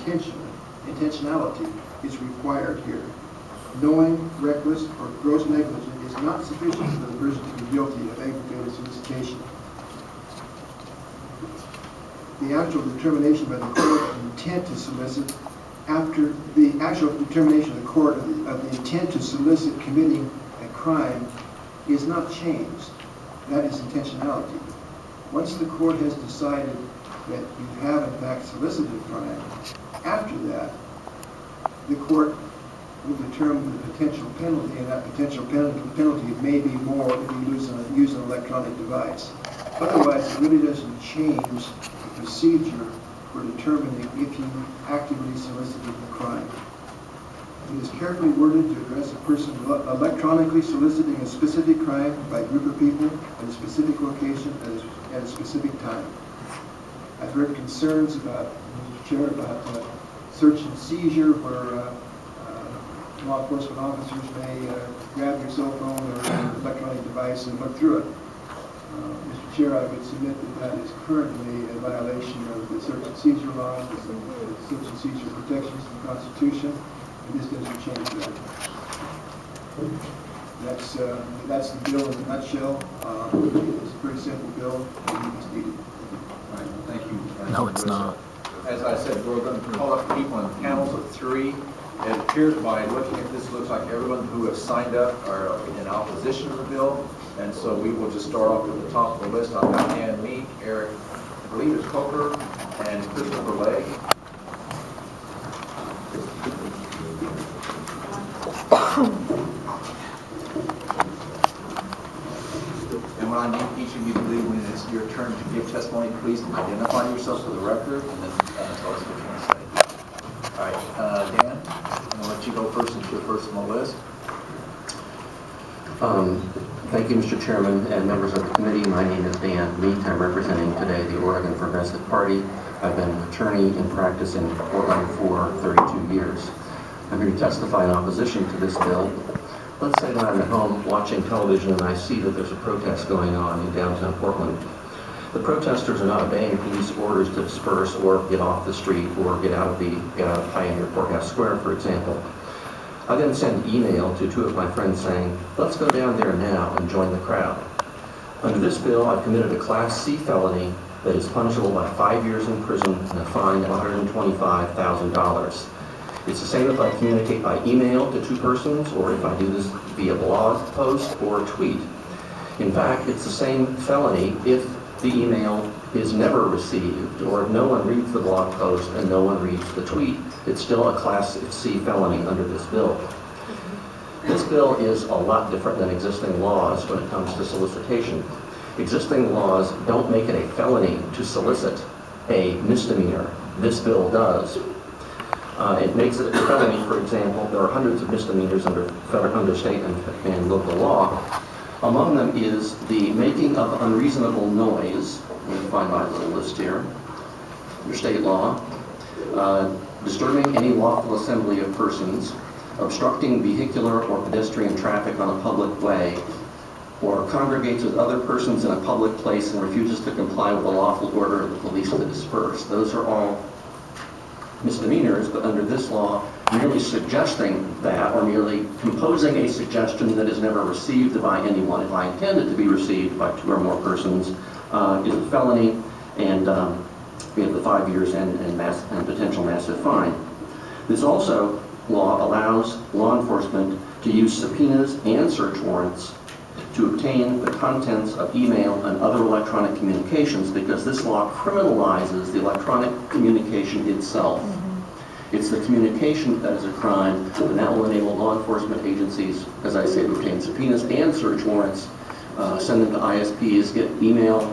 intentionality is required here. Knowing, reckless, or gross negligence is not sufficient for the person to be guilty of aggravated solicitation. The actual determination by the court of intent to solicit after the actual determination of the court of the intent to solicit committing a crime is not changed. That is intentionality. Once the court has decided that you have in fact solicited crime, after that, the court will determine the potential penalty, and that potential penalty may be more if you use an electronic device. Otherwise, it really doesn't change the procedure for determining if you actively solicited the crime. It is carefully worded to address a person electronically soliciting a specific crime by a group of people at a specific location at a specific time. I've heard concerns about, Mr. Chair, about search and seizure where law enforcement officers may grab your cell phone or electronic device and look through it. Mr. Chair, I would submit that that is currently a violation of the search and seizure laws, the search and seizure protections of the Constitution, and this doesn't change that. That's the bill in a nutshell. It's a pretty simple bill, and it's needed. All right, thank you. No, it's not. As I said, we're going to call up people in panels of 3. It appears by looking at this, looks like everyone who has signed up are in opposition to the bill, and so we will just start off at the top of the list. I've got Ann Meek, Eric, I believe it's Coker, and Christopher Lay. And when I need each of you to leave when it's your turn to give testimony, please identify yourselves for the record and then tell us what you want to say. All right, Dan, I'm going to let you go first since you're first on the list. Thank you, Mr. Chairman and members of the committee. My name is Dan Meek. I'm representing today the Oregon Progressive Party. I've been an attorney in practice in Portland for 32 years. I'm here to testify in opposition to this bill. Let's say that I'm at home watching television and I see that there's a protest going on in downtown Portland. The protesters are not obeying police orders to disperse or get off the street or get out of Pioneer Courthouse Square, for example. I then send an email to 2 of my friends saying, let's go down there now and join the crowd. Under this bill, I've committed a Class C felony that is punishable by 5 years in prison and a fine of $125,000. It's the same if I communicate by email to 2 persons or if I do this via blog post or tweet. In fact, it's the same felony if the email is never received, or if no one reads the blog post and no one reads the tweet. It's still a Class C felony under this bill. This bill is a lot different than existing laws when it comes to solicitation. Existing laws don't make it a felony to solicit a misdemeanor. This bill does. It makes it a felony, for example. There are hundreds of misdemeanors under state and local law. Among them is the making of unreasonable noise. You can find my little list here. Under state law, disturbing any lawful assembly of persons, obstructing vehicular or pedestrian traffic on a public way, or congregates with other persons in a public place and refuses to comply with a lawful order of the police to disperse. Those are all misdemeanors, but under this law, merely suggesting that or merely composing a suggestion that is never received by anyone, if I intend it to be received by 2 or more persons, is a felony, and we have the 5 years and potential massive fine. This also law allows law enforcement to use subpoenas and search warrants to obtain the contents of email and other electronic communications, because this law criminalizes the electronic communication itself. It's the communication that is a crime, and that will enable law enforcement agencies, as I say, to obtain subpoenas and search warrants, send them to ISPs, get email,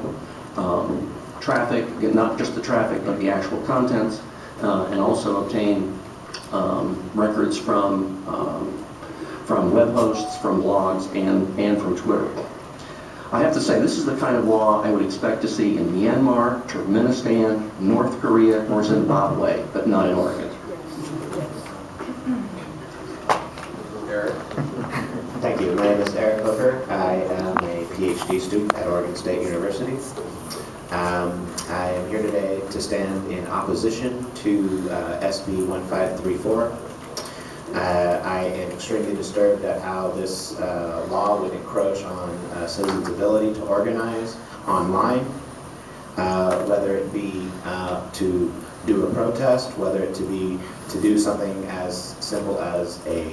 traffic, get not just the traffic, but the actual contents, and also obtain records from web hosts, from blogs, and from Twitter. I have to say, this is the kind of law I would expect to see in Myanmar, Turkmenistan, North Korea, or Zimbabwe, but not in Oregon. Eric? Thank you. My name is Eric Hooker. I am a PhD student at Oregon State University. I am here today to stand in opposition to SB1534. I am extremely disturbed at how this law would encroach on citizens' ability to organize online, whether it be to do a protest, whether it to do something as simple as a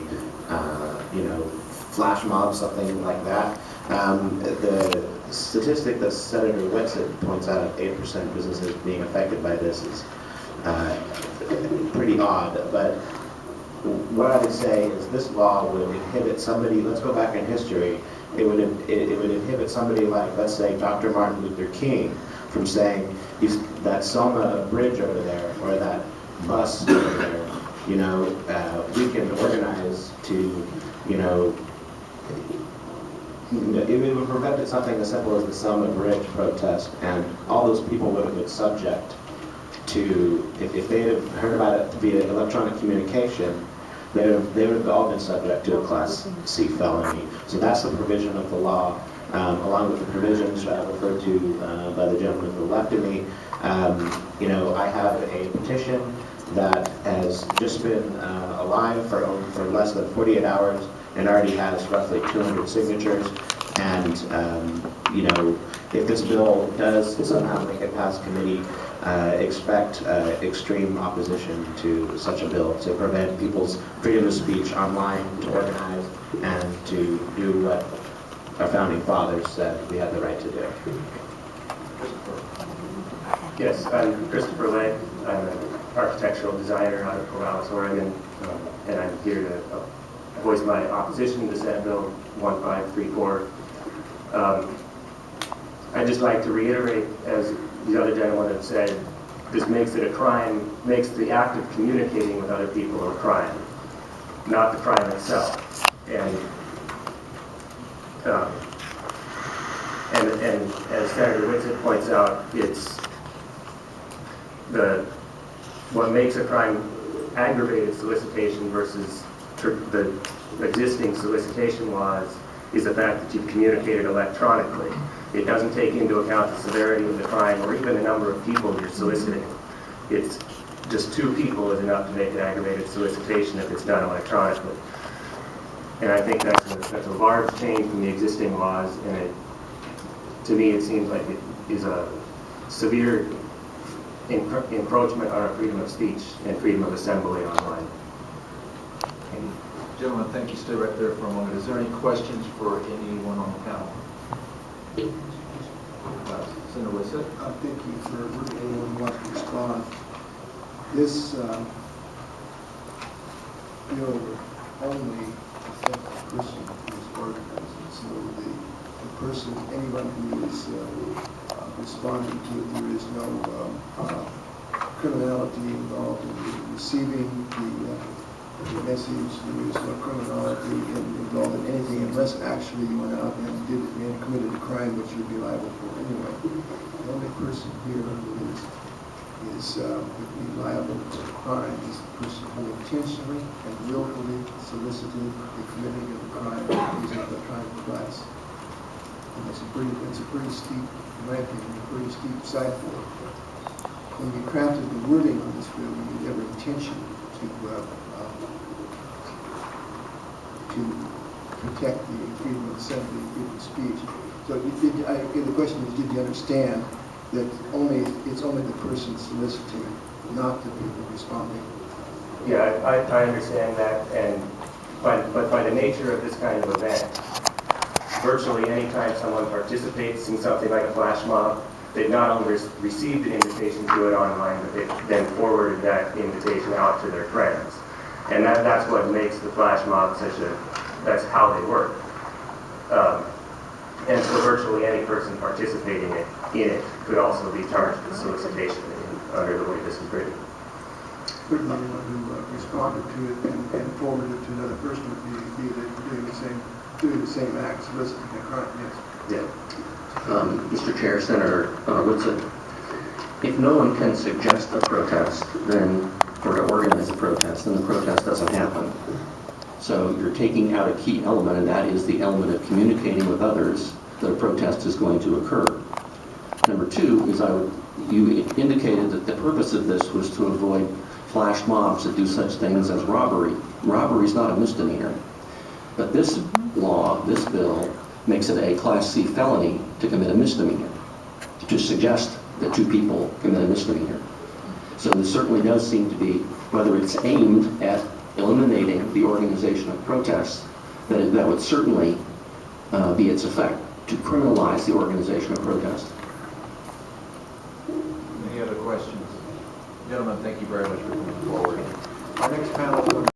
flash mob, something like that. The statistic that Senator Whitsitt points out of 8% of businesses being affected by this is pretty odd, but what I would say is this law would inhibit somebody. Let's go back in history. It would inhibit somebody like, let's say, Dr. Martin Luther King from saying that Selma Bridge over there or that bus over there, we can organize to, it would prevent something as simple as the Selma Bridge protest, and all those people would have been subject to, if they had heard about it via electronic communication, they would have all been subject to a Class C felony. So that's the provision of the law, along with the provisions referred to by the gentleman to the left of me. I have a petition that has just been alive for less than 48 hours and already has roughly 200 signatures. And if this bill does somehow make it past committee, expect extreme opposition to such a bill to prevent people's freedom of speech online, to organize, and to do what our founding fathers said we had the right to do. Yes, I'm Christopher Lay. I'm an architectural designer out of Corvallis, Oregon, and I'm here to voice my opposition to Senate Bill 1534. I'd just like to reiterate, as the other gentleman have said, this makes it a crime, makes the act of communicating with other people a crime, not the crime itself. And as Senator Whitsitt points out, it's what makes a crime aggravated solicitation versus the existing solicitation laws is the fact that you've communicated electronically. It doesn't take into account the severity of the crime or even the number of people you're soliciting. It's just 2 people is enough to make it aggravated solicitation if it's done electronically. And I think that's a large change from the existing laws, and to me it seems like it is a severe encroachment on our freedom of speech and freedom of assembly online. Gentlemen, thank you. Stay right there for a moment. Is there any questions for anyone on the panel? Senator Whitsitt? Thank you for anyone who wants to respond. This bill would only affect the person who is organizing. So the person, anyone who is responding to it, there is no criminality involved in receiving the message. There is no criminality involved in anything unless actually you went out and committed a crime which you'd be liable for anyway. The only person here who would be liable for a crime is the person who intentionally and willfully solicited the committing of the crime using the crime class. And it's a pretty steep, in my opinion, a pretty steep side for it. When you crafted the wording on this bill, you did every intention to protect the freedom of assembly, freedom of speech. So the question is, did you understand that it's only the person soliciting, not the people responding? Yeah, I understand that, but by the nature of this kind of event, virtually any time someone participates in something like a flash mob, they've not only received an invitation to do it online, but they've then forwarded that invitation out to their friends. And that's what makes the flash mob that's how they work. And so virtually any person participating in it could also be charged with solicitation under the way this is written. Certainly anyone who responded to it and forwarded it to another person would be doing the same act, soliciting a crime, yes. Yeah. Mr. Chair, Senator Whitsitt, if no one can suggest a protest, or to organize a protest, then the protest doesn't happen. So you're taking out a key element, and that is the element of communicating with others that a protest is going to occur. Number two is you indicated that the purpose of this was to avoid flash mobs that do such things as robbery. Robbery is not a misdemeanor. But this law, this bill, makes it a Class C felony to commit a misdemeanor, to suggest that two people commit a misdemeanor. So there certainly does seem to be, whether it's aimed at eliminating the organization of protests, that would certainly be its effect, to criminalize the organization of protest. Any other questions? Gentlemen, thank you very much for coming forward. Our next panel is going to